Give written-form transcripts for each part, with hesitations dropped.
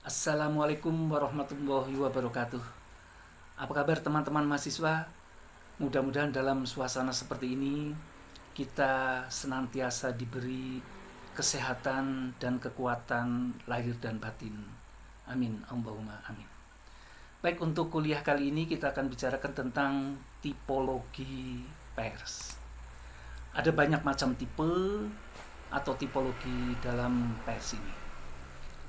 Assalamualaikum warahmatullahi wabarakatuh. Apa kabar teman-teman mahasiswa? Mudah-mudahan dalam suasana seperti ini kita senantiasa diberi kesehatan dan kekuatan lahir dan batin. Amin. Allahumma amin. Baik, untuk kuliah kali ini kita akan bicarakan tentang tipologi pers. Ada banyak macam tipe atau tipologi dalam pers ini.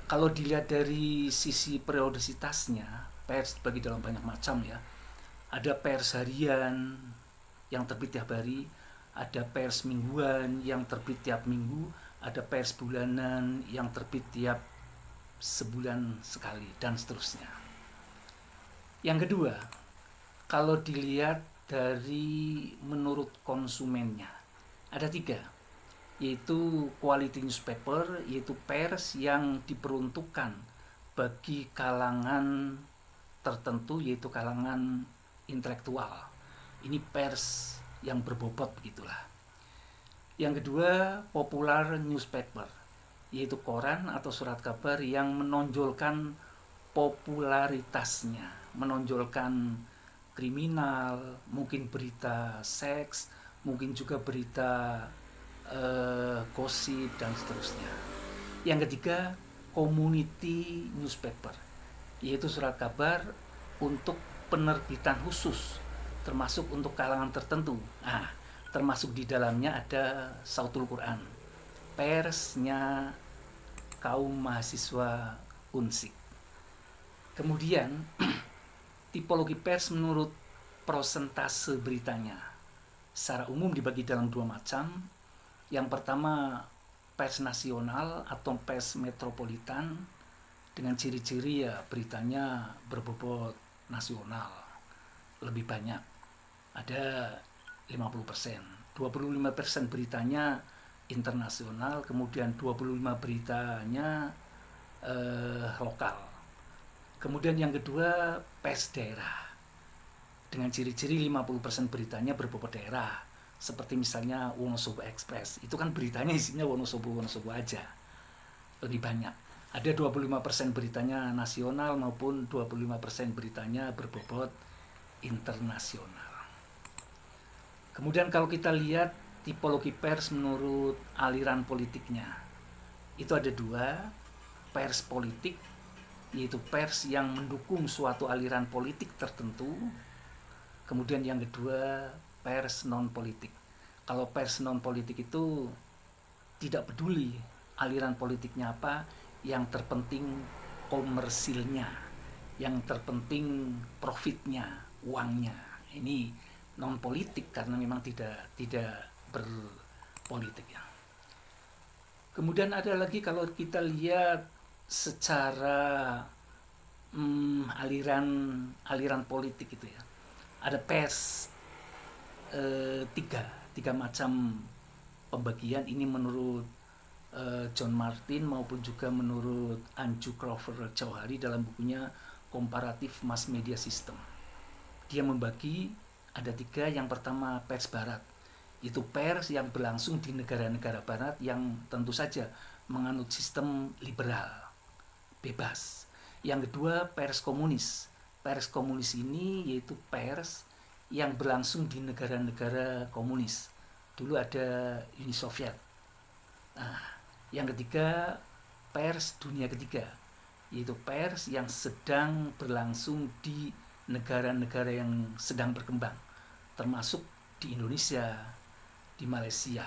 Kalau dilihat dari sisi periodisitasnya, pers dibagi dalam banyak macam ya. Ada pers harian yang terbit tiap hari, ada pers mingguan yang terbit tiap minggu, ada pers bulanan yang terbit tiap sebulan sekali, dan seterusnya. Yang kedua, kalau dilihat dari menurut konsumennya, ada tiga, yaitu quality newspaper, yaitu pers yang diperuntukkan bagi kalangan tertentu, yaitu kalangan intelektual. Ini pers yang berbobot begitulah. Yang kedua, popular newspaper, yaitu koran atau surat kabar yang menonjolkan popularitasnya, menonjolkan kriminal, mungkin berita seks, mungkin juga berita gosip dan seterusnya. Yang ketiga, community newspaper, yaitu surat kabar untuk penerbitan khusus, termasuk untuk kalangan tertentu. Termasuk di dalamnya ada Sautul Quran, persnya kaum mahasiswa Unsik. Kemudian tipologi pers menurut prosentase beritanya. Secara umum dibagi dalam dua macam. Yang pertama, pers nasional atau pers metropolitan, dengan ciri-ciri ya beritanya berbobot nasional, lebih banyak, ada 50%. 25% beritanya internasional, kemudian 25 beritanya lokal. Kemudian yang kedua, pers daerah, dengan ciri-ciri 50% beritanya berbobot daerah, seperti misalnya Wonosobo Express. Itu kan beritanya isinya Wonosobo aja, lebih banyak. Ada 25% beritanya nasional maupun 25% beritanya berbobot internasional. Kemudian kalau kita lihat tipologi pers menurut aliran politiknya, itu ada dua. Pers politik, yaitu pers yang mendukung suatu aliran politik tertentu. Kemudian yang kedua, pers non politik. Kalau pers non politik itu tidak peduli aliran politiknya apa, yang terpenting komersilnya, yang terpenting profitnya, uangnya. Ini non politik karena memang tidak berpolitik ya. Kemudian ada lagi kalau kita lihat secara aliran politik itu ya, ada pers tiga macam pembagian ini menurut John Martin maupun juga menurut Anju Crawford Jauhari dalam bukunya Komparatif Mass Media System. Dia membagi ada tiga. Yang pertama, pers barat, itu pers yang berlangsung di negara-negara barat yang tentu saja menganut sistem liberal, bebas. Yang kedua, pers komunis. Pers komunis ini yaitu pers yang berlangsung di negara-negara komunis. Dulu ada Uni Soviet. Yang ketiga, pers dunia ketiga, yaitu pers yang sedang berlangsung di negara-negara yang sedang berkembang, termasuk di Indonesia, di Malaysia.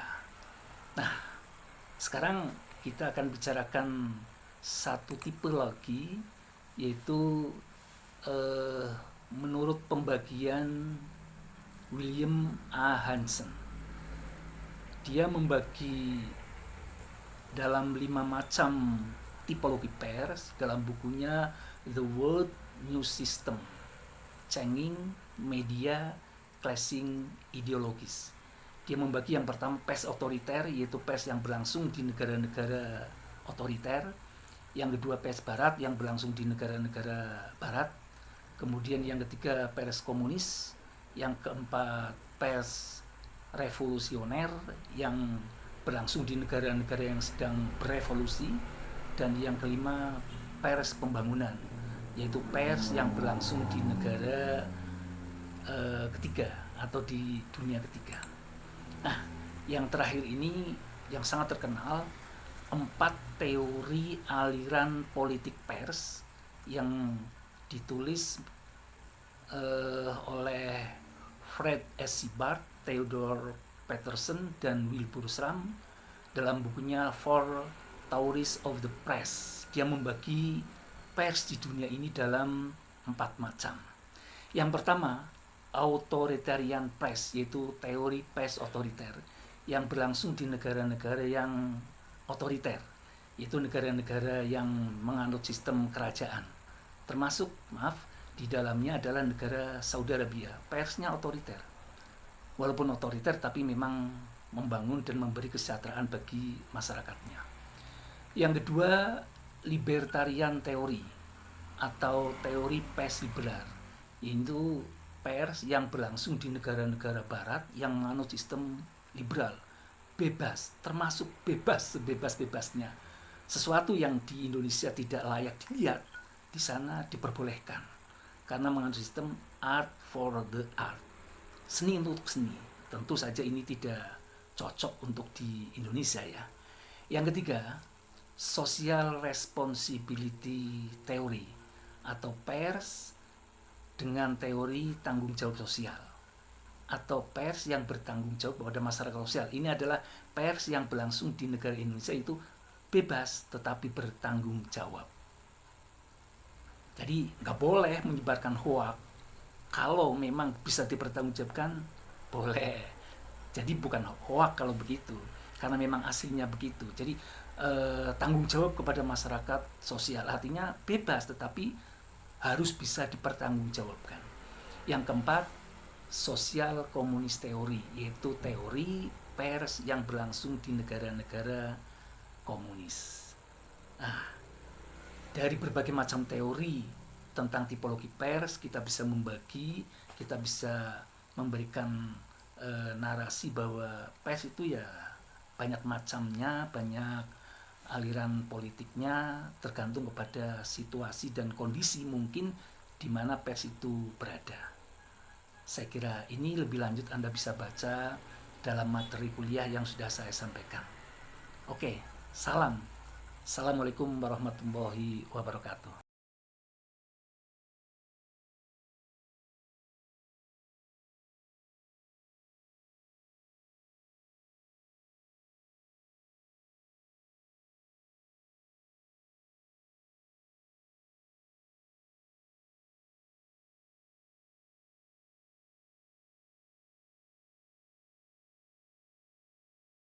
Nah, sekarang kita akan bicarakan satu tipe lagi, yaitu menurut pembagian William A. Hansen. Dia membagi dalam 5 macam tipologi pers dalam bukunya The World News System, Changing Media Clashing Ideologies. Dia membagi yang pertama pers otoriter, yaitu pers yang berlangsung di negara-negara otoriter. Yang kedua, pers barat yang berlangsung di negara-negara barat. Kemudian yang ketiga, pers komunis. Yang keempat, pers revolusioner yang berlangsung di negara-negara yang sedang berevolusi. Dan yang kelima, pers pembangunan, yaitu pers yang berlangsung di negara ketiga atau di dunia ketiga. Nah, yang terakhir ini yang sangat terkenal, 4 teori aliran politik pers yang ditulis oleh Fred S. Sibbard, Theodore Peterson, dan Wilbur Schramm dalam bukunya Four Theories of the Press. Dia membagi pers di dunia ini dalam 4 macam. Yang pertama, authoritarian press, yaitu teori pers otoriter yang berlangsung di negara-negara yang otoriter, yaitu negara-negara yang menganut sistem kerajaan. Termasuk, di dalamnya adalah negara Saudi Arabia. Persnya otoriter. Walaupun otoriter, tapi memang membangun dan memberi kesejahteraan bagi masyarakatnya. Yang kedua, libertarian teori atau teori pers liberal, yaitu pers yang berlangsung di negara-negara barat yang menganut sistem liberal, bebas, termasuk bebas sebebas-bebasnya. Sesuatu yang di Indonesia tidak layak dilihat, di sana diperbolehkan, karena menganut sistem art for the art, seni untuk seni. Tentu saja ini tidak cocok untuk di Indonesia ya. Yang ketiga, social responsibility theory atau pers dengan teori tanggung jawab sosial, atau pers yang bertanggung jawab pada masyarakat sosial. Ini adalah pers yang berlangsung di negara Indonesia, itu bebas tetapi bertanggung jawab. Jadi nggak boleh menyebarkan hoak. Kalau memang bisa dipertanggungjawabkan, boleh. Jadi bukan hoak kalau begitu, karena memang aslinya begitu. Jadi tanggung jawab kepada masyarakat sosial, artinya bebas tetapi harus bisa dipertanggungjawabkan. Yang keempat, sosial komunis teori, yaitu teori pers yang berlangsung di negara-negara komunis. Nah, dari berbagai macam teori tentang tipologi pers, kita bisa membagi, kita bisa memberikan narasi bahwa pers itu ya banyak macamnya, banyak aliran politiknya, tergantung kepada situasi dan kondisi mungkin di mana pers itu berada. Saya kira ini lebih lanjut Anda bisa baca dalam materi kuliah yang sudah saya sampaikan. Oke, salam. Assalamualaikum warahmatullahi wabarakatuh.